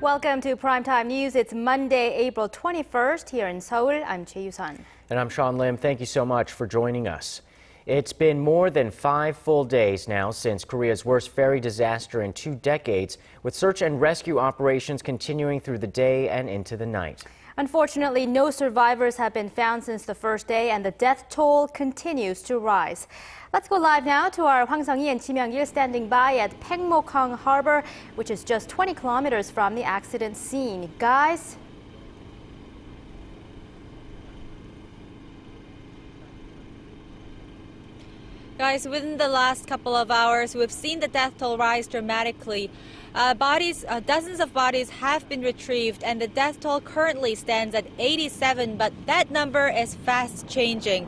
Welcome to Primetime News. It's Monday, April 21st here in Seoul. I'm Choi Yu-sun. And I'm Sean Lim. Thank you so much for joining us. It's been more than 5 full days now since Korea's worst ferry disaster in 2 decades, with search and rescue operations continuing through the day and into the night. Unfortunately, no survivors have been found since the first day, and the death toll continues to rise. Let's go live now to our Hwang and Myung-kil standing by at Paengmok-hang Harbor, which is just 20 kilometers from the accident scene. Guys? Guys, within the last couple of hours, we've seen the death toll rise dramatically. Dozens of bodies have been retrieved, and the death toll currently stands at 87, but that number is fast changing.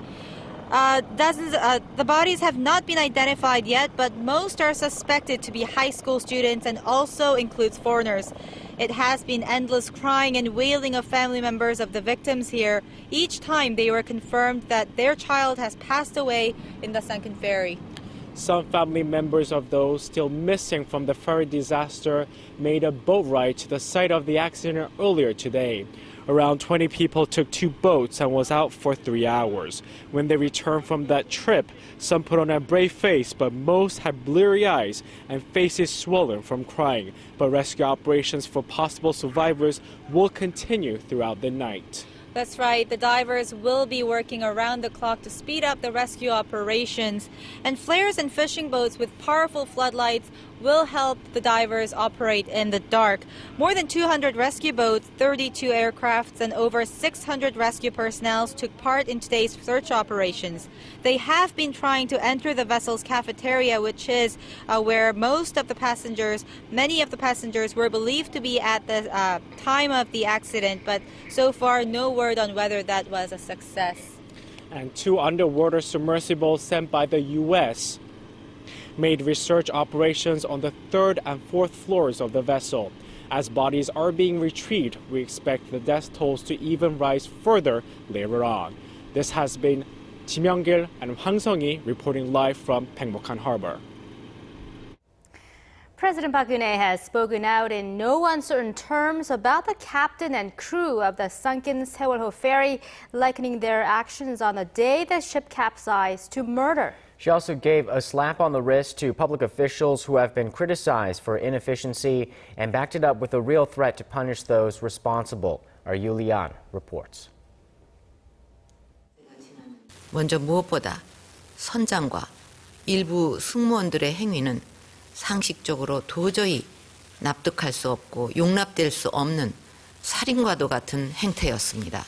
The bodies have not been identified yet, but most are suspected to be high school students and also includes foreigners. It has been endless crying and wailing of family members of the victims here each time they were confirmed that their child has passed away in the sunken ferry. Some family members of those still missing from the ferry disaster made a boat ride to the site of the accident earlier today. Around 20 people took 2 boats and was out for 3 hours. When they returned from that trip, some put on a brave face, but most had bleary eyes and faces swollen from crying. But rescue operations for possible survivors will continue throughout the night. That's right. The divers will be working around the clock to speed up the rescue operations. And flares and fishing boats with powerful floodlights will help the divers operate in the dark. More than 200 rescue boats, 32 aircrafts, and over 600 rescue personnel took part in today's search operations. They have been trying to enter the vessel's cafeteria, which is where many of the passengers were believed to be at the time of the accident, but so far no word on whether that was a success. And 2 underwater submersibles sent by the U.S. made research operations on the 3rd and 4th floors of the vessel. As bodies are being retrieved, we expect the death tolls to even rise further later on. This has been Myung-kil and Hwang reporting live from Paengmok-hang Harbor. President Park Geun-hye has spoken out in no uncertain terms about the captain and crew of the sunken Sewol-ho ferry, likening their actions on the day the ship capsized to murder. She also gave a slap on the wrist to public officials who have been criticized for inefficiency and backed it up with a real threat to punish those responsible. Our Yoo Lee-an reports. 먼저 무엇보다 선장과 일부 승무원들의 행위는 상식적으로 도저히 납득할 수 없고 용납될 수 없는 살인과도 같은 행태였습니다.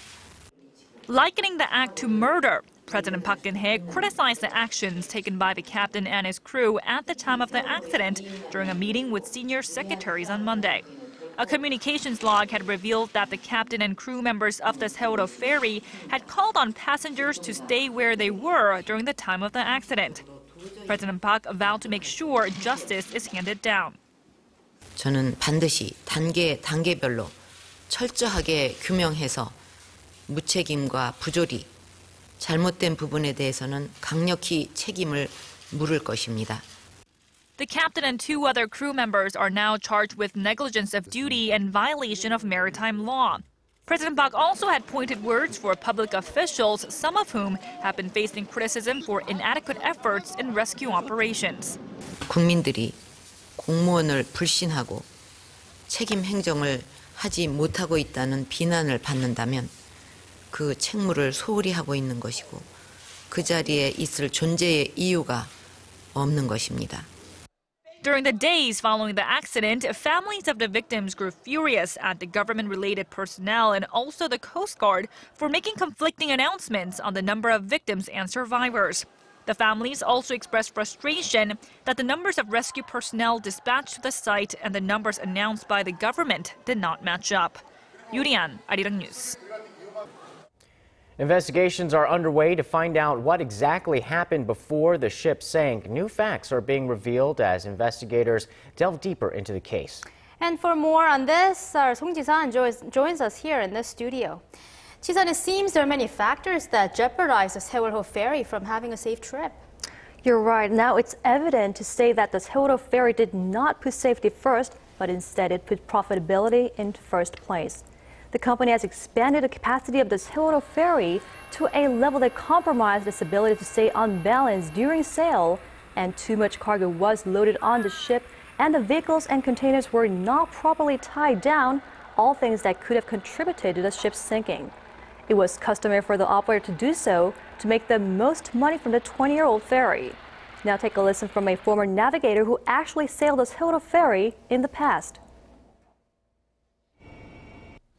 Likening the act to murder, President Park Geun-hye criticized the actions taken by the captain and his crew at the time of the accident during a meeting with senior secretaries on Monday. A communications log had revealed that the captain and crew members of the Sewol-ho ferry had called on passengers to stay where they were during the time of the accident. President Park vowed to make sure justice is handed down. 저는 반드시 단계별로 철저하게 규명해서 무책임과 부조리, 잘못된 부분에 대해서는 강력히 책임을 물을 것입니다. The captain and 2 other crew members are now charged with negligence of duty and violation of maritime law. President Park also had pointed words for public officials, some of whom have been facing criticism for inadequate efforts in rescue operations. 국민들이 공무원을 불신하고 책임 행정을 하지 못하고 있다는 비난을 받는다면 그 책무를 소홀히 하고 있는 것이고 그 자리에 있을 존재의 이유가 없는 것입니다. During the days following the accident, families of the victims grew furious at the government-related personnel and also the Coast Guard for making conflicting announcements on the number of victims and survivors. The families also expressed frustration that the numbers of rescue personnel dispatched to the site and the numbers announced by the government did not match up. Yoo Lee-an, Arirang News. Investigations are underway to find out what exactly happened before the ship sank. New facts are being revealed as investigators delve deeper into the case. And for more on this, our Sung Ji-san joins us here in the studio. Ji-san, it seems there are many factors that jeopardize the Sewol-ho ferry from having a safe trip. You're right. Now it's evident to say that the Sewol-ho ferry did not put safety first, but instead it put profitability in first place. The company has expanded the capacity of the Seoul ferry to a level that compromised its ability to stay on balance during sail, and too much cargo was loaded on the ship, and the vehicles and containers were not properly tied down, all things that could have contributed to the ship's sinking. It was customary for the operator to do so to make the most money from the 20-year-old ferry. Now take a listen from a former navigator who actually sailed the Seoul ferry in the past.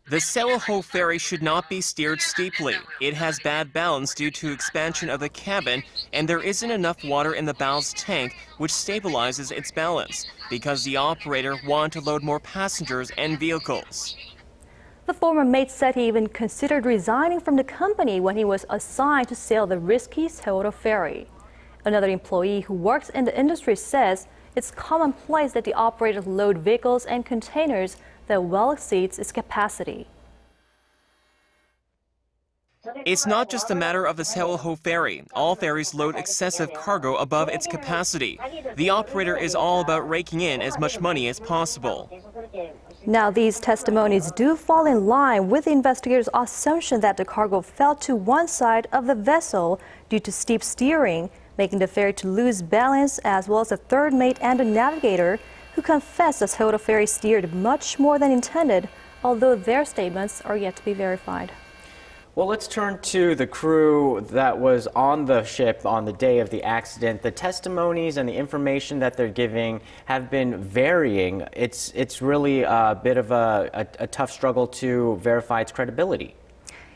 The Sewol ferry should not be steered steeply. It has bad balance due to expansion of the cabin, and there isn't enough water in the bow's tank, which stabilizes its balance, because the operator wanted to load more passengers and vehicles. The former mate said he even considered resigning from the company when he was assigned to sail the risky Seoul ferry. Another employee who works in the industry says it's commonplace that the operator load vehicles and containers that well exceeds its capacity. It's not just a matter of the Sewol ferry. All ferries load excessive cargo above its capacity. The operator is all about raking in as much money as possible. Now, these testimonies do fall in line with the investigators' assumption that the cargo fell to one side of the vessel due to steep steering, making the ferry to lose balance, as well as the third mate and the navigator, who confessed the Seoul ferry steered much more than intended, although their statements are yet to be verified. Well, let's turn to the crew that was on the ship on the day of the accident. The testimonies and the information that they're giving have been varying. It's really a bit of a tough struggle to verify its credibility.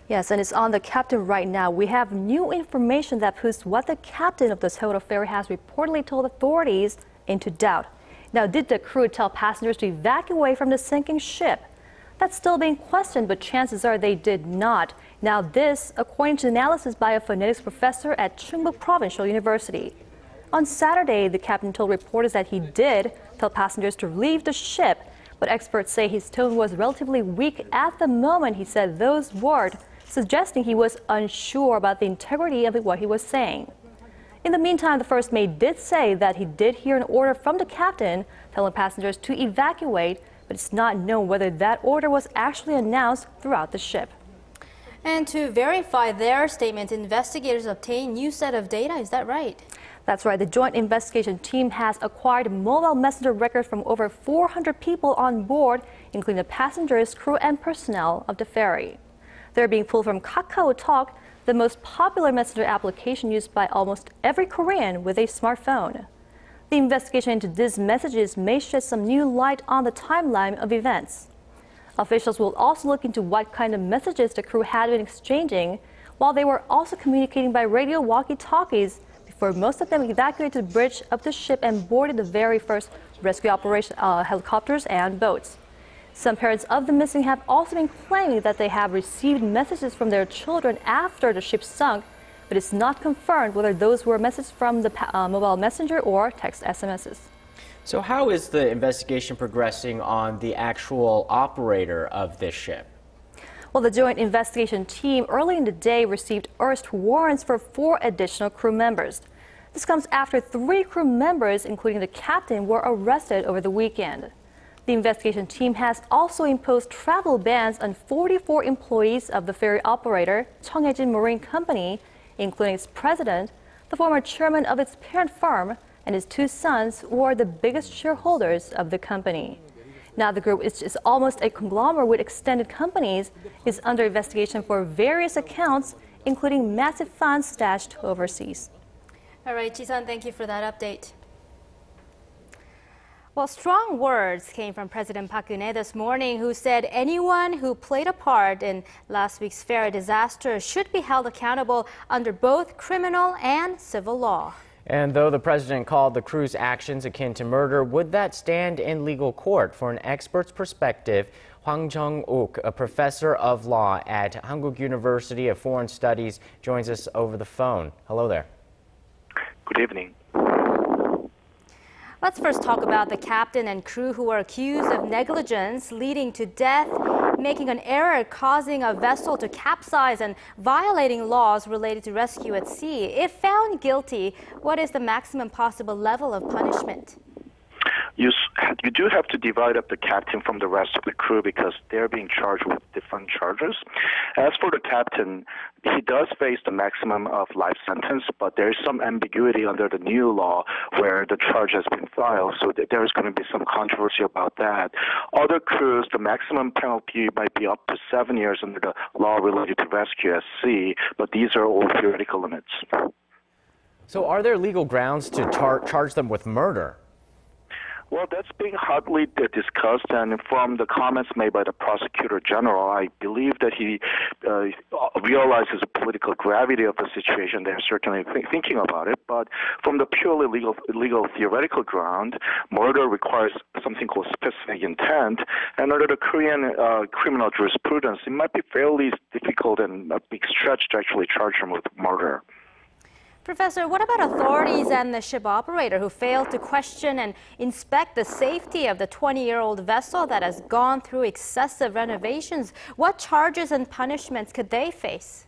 Yes, and it's on the captain right now. We have new information that puts what the captain of the Seoul ferry has reportedly told authorities into doubt. Now, did the crew tell passengers to evacuate from the sinking ship? That's still being questioned, but chances are they did not. Now, this, according to analysis by a phonetics professor at Chungbuk Provincial University. On Saturday, the captain told reporters that he did tell passengers to leave the ship, but experts say his tone was relatively weak at the moment he said those words, suggesting he was unsure about the integrity of what he was saying. In the meantime, the first mate did say that he did hear an order from the captain telling passengers to evacuate, but it's not known whether that order was actually announced throughout the ship. And to verify their statement, investigators obtained a new set of data. Is that right? That's right. The Joint Investigation Team has acquired mobile messenger records from over 400 people on board, including the passengers, crew, and personnel of the ferry. They're being pulled from KakaoTalk, the most popular messenger application used by almost every Korean with a smartphone. The investigation into these messages may shed some new light on the timeline of events. Officials will also look into what kind of messages the crew had been exchanging, while they were also communicating by radio walkie-talkies before most of them evacuated the bridge of the ship and boarded the very first rescue operation helicopters and boats. Some parents of the missing have also been claiming that they have received messages from their children after the ship sunk, but it's not confirmed whether those were messages from the mobile messenger or text SMSs. So how is the investigation progressing on the actual operator of this ship? Well, the Joint Investigation Team early in the day received arrest warrants for 4 additional crew members. This comes after 3 crew members, including the captain, were arrested over the weekend. The investigation team has also imposed travel bans on 44 employees of the ferry operator, Cheongjin Marine Company, including its president, the former chairman of its parent firm, and his 2 sons, who are the biggest shareholders of the company. Now, the group is almost a conglomerate with extended companies, is under investigation for various accounts, including massive funds stashed overseas. All right, Ji-sun, thank you for that update. Well, strong words came from President Park Geun-hye this morning, who said anyone who played a part in last week's ferry disaster should be held accountable under both criminal and civil law. And though the president called the crew's actions akin to murder, would that stand in legal court? For an expert's perspective, Hwang Jung-uk, a professor of law at Hankuk University of Foreign Studies, joins us over the phone. Hello there. Good evening. Let's first talk about the captain and crew who were accused of negligence leading to death, making an error causing a vessel to capsize, and violating laws related to rescue at sea. If found guilty, what is the maximum possible level of punishment? you do have to divide up the captain from the rest of the crew because they're being charged with different charges. As for the captain, he does face the maximum of life sentence, but there is some ambiguity under the new law where the charge has been filed, so there is going to be some controversy about that. Other crews, the maximum penalty might be up to 7 years under the law related to rescue at sea, but these are all theoretical limits. So are there legal grounds to charge them with murder? Well, that's being hotly discussed, and from the comments made by the prosecutor general, I believe that he realizes the political gravity of the situation. They're certainly thinking about it, but from the purely legal theoretical ground, murder requires something called specific intent, and under the Korean criminal jurisprudence, it might be fairly difficult and a big stretch to actually charge him with murder. Professor, what about authorities and the ship operator who failed to question and inspect the safety of the 20-year-old vessel that has gone through excessive renovations? What charges and punishments could they face?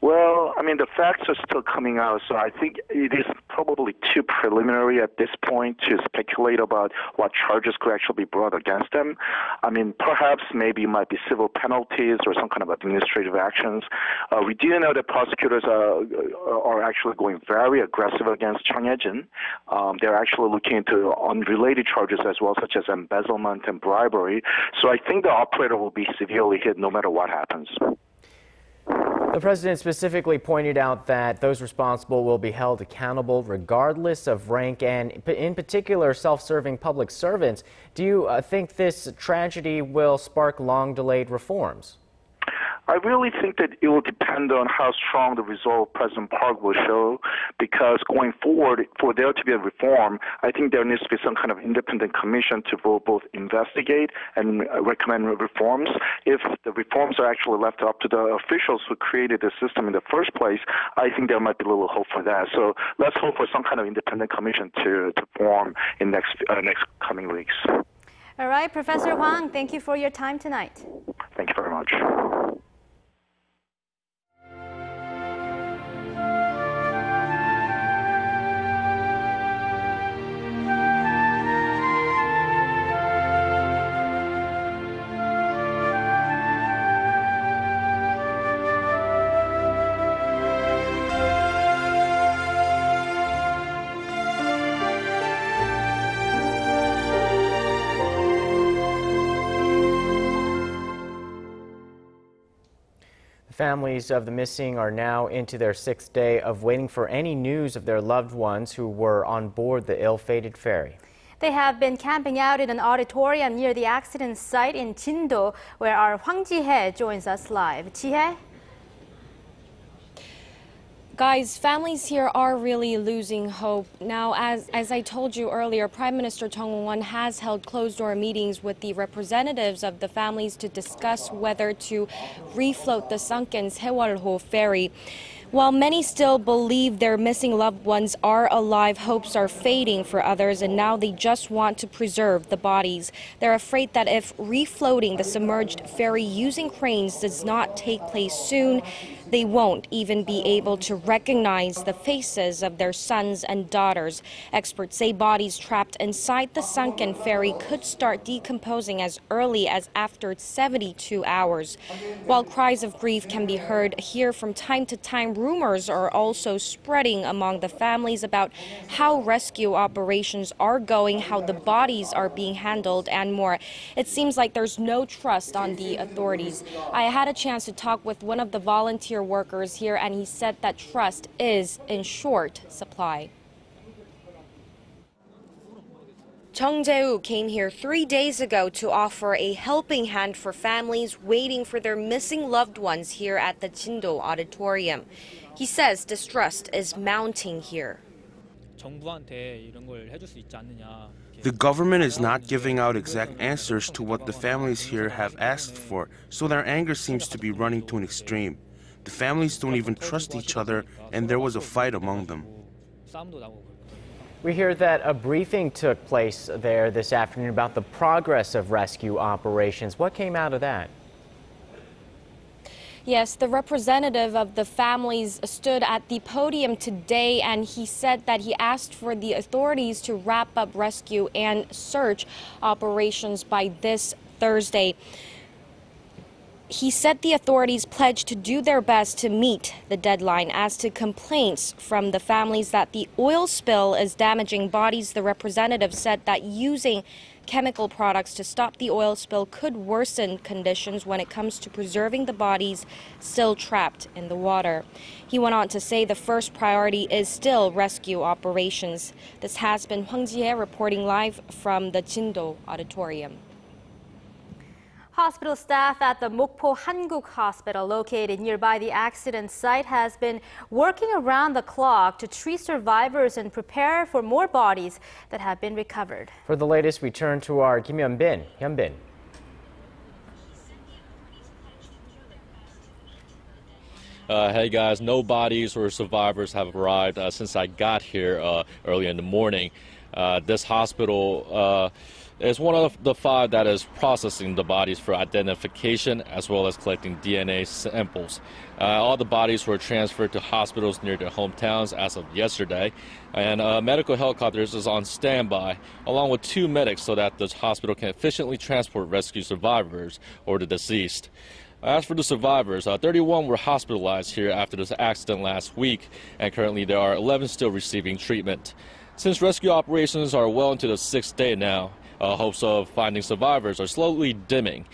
Well, I mean, the facts are still coming out, so I think it is probably too preliminary at this point to speculate about what charges could actually be brought against them. I mean, perhaps maybe it might be civil penalties or some kind of administrative actions. We do know that prosecutors are actually going very aggressive against Chung Hae-jin. They're actually looking into unrelated charges as well, such as embezzlement and bribery. So I think the operator will be severely hit no matter what happens. The president specifically pointed out that those responsible will be held accountable regardless of rank and, in particular, self-serving public servants. Do you think this tragedy will spark long-delayed reforms? I really think that it will depend on how strong the resolve President Park will show, because going forward, for there to be a reform, I think there needs to be some kind of independent commission to both investigate and recommend reforms. If the reforms are actually left up to the officials who created the system in the first place, I think there might be little hope for that. So let's hope for some kind of independent commission to form in next coming weeks. All right, Professor Hwang, thank you for your time tonight. Thank you very much. Families of the missing are now into their 6th day of waiting for any news of their loved ones who were on board the ill-fated ferry. They have been camping out in an auditorium near the accident site in Jindo, where our Hwang joins us live. Ji-hye? Guys, families here are really losing hope. Now, as I told you earlier, Prime Minister Chung Won has held closed-door meetings with the representatives of the families to discuss whether to refloat the sunken Sewol-ho ferry. While many still believe their missing loved ones are alive, hopes are fading for others, and now they just want to preserve the bodies. They're afraid that if refloating the submerged ferry using cranes does not take place soon, they won't even be able to recognize the faces of their sons and daughters. Experts say bodies trapped inside the sunken ferry could start decomposing as early as after 72 hours. While cries of grief can be heard here from time to time, rumors are also spreading among the families about how rescue operations are going, how the bodies are being handled, and more. It seems like there's no trust on the authorities. I had a chance to talk with one of the volunteer workers here, and he said that trust is in short supply. Chung Jae-woo came here 3 days ago to offer a helping hand for families waiting for their missing loved ones here at the Jindo Auditorium. He says distrust is mounting here. The government is not giving out exact answers to what the families here have asked for, so their anger seems to be running to an extreme. The families don't even trust each other, and there was a fight among them. We hear that a briefing took place there this afternoon about the progress of rescue operations. What came out of that? Yes, the representative of the families stood at the podium today, and he said that he asked for the authorities to wrap up rescue and search operations by this Thursday. He said the authorities pledged to do their best to meet the deadline. As to complaints from the families that the oil spill is damaging bodies, the representative said that using chemical products to stop the oil spill could worsen conditions when it comes to preserving the bodies still trapped in the water. He went on to say the first priority is still rescue operations. This has been Hwang reporting live from the Jindo Auditorium. Hospital staff at the Paengmok-hang hospital located nearby the accident site has been working around the clock to treat survivors and prepare for more bodies that have been recovered. For the latest, we turn to our Kim Hyun-bin. Hyun-bin. Hey guys, no bodies or survivors have arrived since I got here early in the morning. This hospital is one of the 5 that is processing the bodies for identification as well as collecting DNA samples. All the bodies were transferred to hospitals near their hometowns as of yesterday, and medical helicopters is on standby along with 2 medics so that the hospital can efficiently transport rescue survivors or the deceased. As for the survivors, 31 were hospitalized here after this accident last week, and currently there are 11 still receiving treatment. Since rescue operations are well into the 6th day now, hopes of finding survivors are slowly dimming,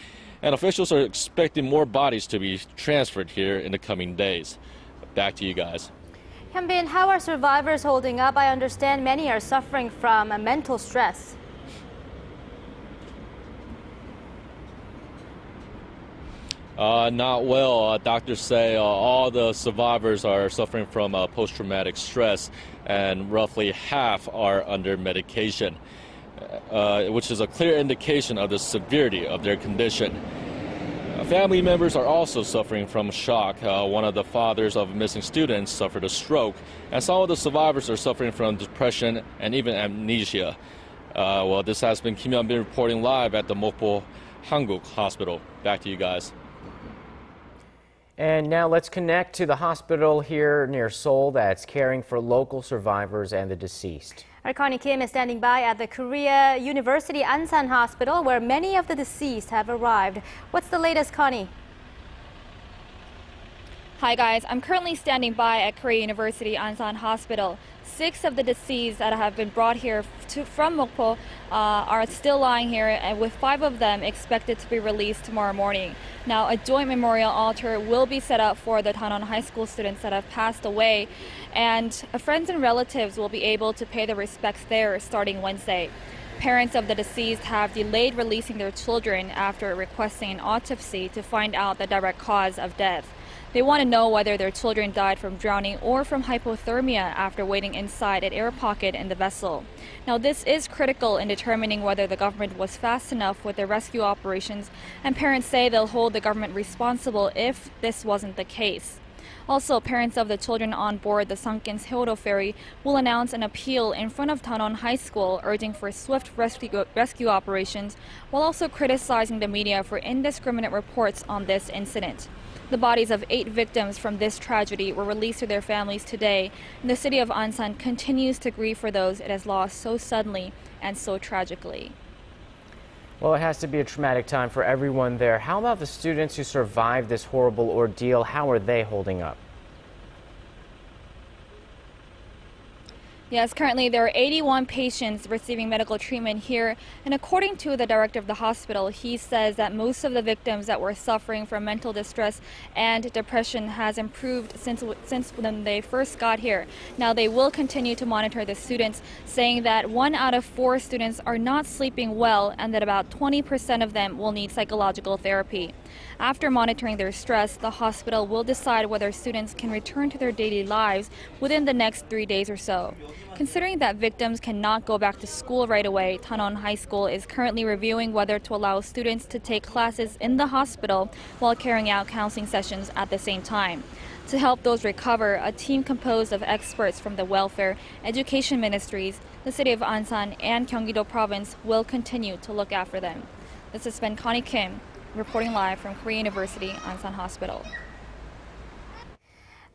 and officials are expecting more bodies to be transferred here in the coming days. Back to you guys. Hyun-bin, how are survivors holding up? I understand many are suffering from mental stress. Not well. Doctors say all the survivors are suffering from post-traumatic stress, and roughly half are under medication, which is a clear indication of the severity of their condition. Family members are also suffering from shock. One of the fathers of missing students suffered a stroke, and some of the survivors are suffering from depression and even amnesia. Well, this has been Kim Hyun-bin reporting live at the Paengmok-hang hospital. Back to you guys. And now let's connect to the hospital here near Seoul that's caring for local survivors and the deceased. Our Connie Kim is standing by at the Korea University Ansan Hospital, where many of the deceased have arrived. What's the latest, Connie? Hi guys, I'm currently standing by at Korea University Ansan Hospital. 6 of the deceased that have been brought here from Mokpo are still lying here, and with 5 of them expected to be released tomorrow morning. Now, a joint memorial altar will be set up for the Danon High School students that have passed away, and friends and relatives will be able to pay their respects there starting Wednesday. Parents of the deceased have delayed releasing their children after requesting an autopsy to find out the direct cause of death. They want to know whether their children died from drowning or from hypothermia after waiting inside an air pocket in the vessel. Now, this is critical in determining whether the government was fast enough with their rescue operations, and parents say they'll hold the government responsible if this wasn't the case. Also, parents of the children on board the sunken ferry will announce an appeal in front of Danon High School urging for swift rescue operations, while also criticizing the media for indiscriminate reports on this incident. The bodies of 8 victims from this tragedy were released to their families today, and the city of Ansan continues to grieve for those it has lost so suddenly and so tragically. Well, it has to be a traumatic time for everyone there. How about the students who survived this horrible ordeal? How are they holding up? Yes, currently there are 81 patients receiving medical treatment here, and according to the director of the hospital, he says that most of the victims that were suffering from mental distress and depression has improved since when they first got here. Now, they will continue to monitor the students, saying that 1 out of 4 students are not sleeping well and that about 20% of them will need psychological therapy. After monitoring their stress, the hospital will decide whether students can return to their daily lives within the next 3 days or so. Considering that victims cannot go back to school right away, Danon High School is currently reviewing whether to allow students to take classes in the hospital while carrying out counseling sessions at the same time. To help those recover, a team composed of experts from the welfare, education ministries, the city of Ansan, and Gyeonggi-do province will continue to look after them. This has been Connie Kim, reporting live from Korea University Ansan Hospital.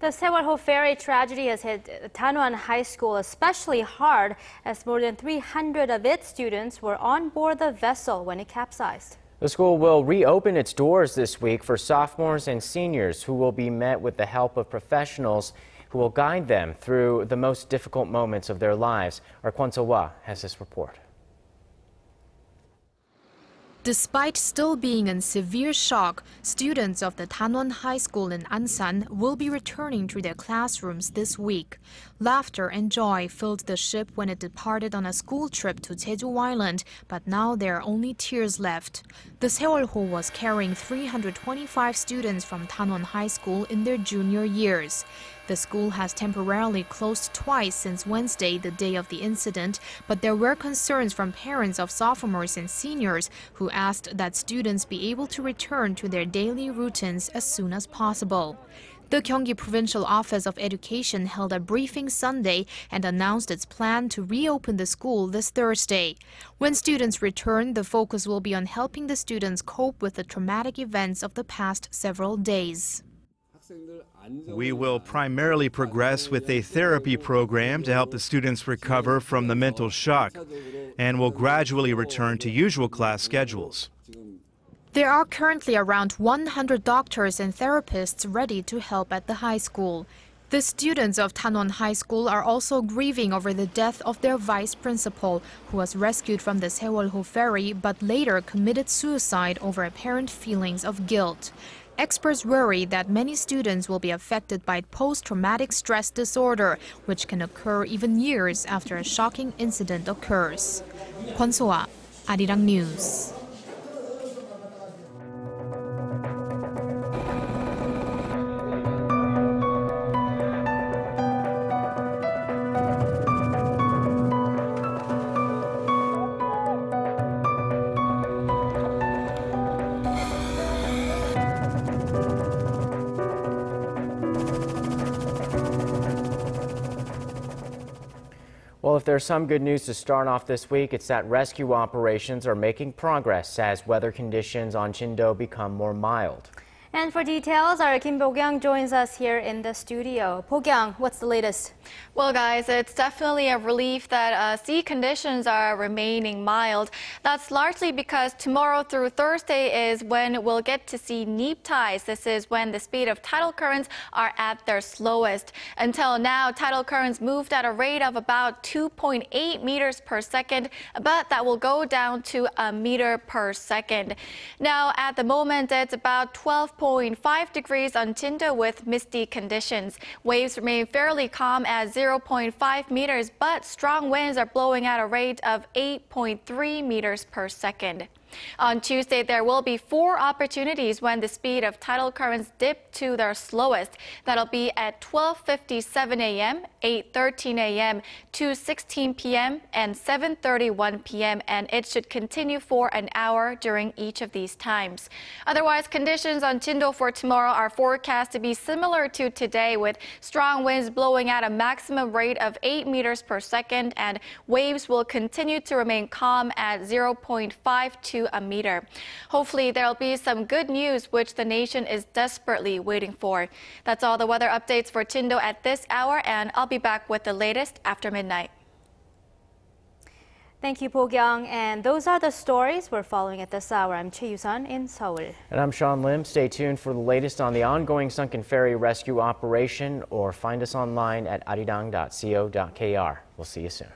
The Sewol-ho ferry tragedy has hit Tanwan High School especially hard as more than 300 of its students were on board the vessel when it capsized. The school will reopen its doors this week for sophomores and seniors who will be met with the help of professionals who will guide them through the most difficult moments of their lives. Our Kwon So-hwa has this report. Despite still being in severe shock, students of the Tanwan High School in Ansan will be returning to their classrooms this week. Laughter and joy filled the ship when it departed on a school trip to Jeju Island, but now there are only tears left. The Sewol-ho was carrying 325 students from Tanwan High School in their junior years. The school has temporarily closed twice since Wednesday, the day of the incident, but there were concerns from parents of sophomores and seniors who asked that students be able to return to their daily routines as soon as possible. The Gyeonggi Provincial Office of Education held a briefing Sunday and announced its plan to reopen the school this Thursday. When students return, the focus will be on helping the students cope with the traumatic events of the past several days. We will primarily progress with a therapy program to help the students recover from the mental shock, and will gradually return to usual class schedules. There are currently around 100 doctors and therapists ready to help at the high school. The students of Tanwan High School are also grieving over the death of their vice principal, who was rescued from the Sewol-ho ferry but later committed suicide over apparent feelings of guilt. Experts worry that many students will be affected by post-traumatic stress disorder, which can occur even years after a shocking incident occurs. Kwon So-hwa, Arirang News. Well, if there's some good news to start off this week, it's that rescue operations are making progress as weather conditions on Jindo become more mild. And for details, our Kim Bo-kyung joins us here in the studio. Bo-kyung, what's the latest? Well, guys, it's definitely a relief that sea conditions are remaining mild. That's largely because tomorrow through Thursday is when we'll get to see neap tides. This is when the speed of tidal currents are at their slowest. Until now, tidal currents moved at a rate of about 2.8 meters per second, but that will go down to a meter per second. Now, at the moment, it's about 12.5 degrees on Jindo with misty conditions. Waves remain fairly calm at 0.5 meters, but strong winds are blowing at a rate of 8.3 meters per second. On Tuesday, there will be 4 opportunities when the speed of tidal currents dip to their slowest. That'll be at 12:57 a.m., 8:13 a.m., 2:16 p.m., and 7:31 p.m., and it should continue for an hour during each of these times. Otherwise, conditions on Jindo for tomorrow are forecast to be similar to today, with strong winds blowing at a maximum rate of 8 meters per second, and waves will continue to remain calm at 0.5 to a meter. Hopefully, there'll be some good news which the nation is desperately waiting for. That's all the weather updates for Jindo at this hour, and I'll be back with the latest after midnight. Thank you, Bo-kyung. And those are the stories we're following at this hour. I'm Choi Yu-sun in Seoul. And I'm Sean Lim. Stay tuned for the latest on the ongoing sunken ferry rescue operation, or find us online at arirang.co.kr. We'll see you soon.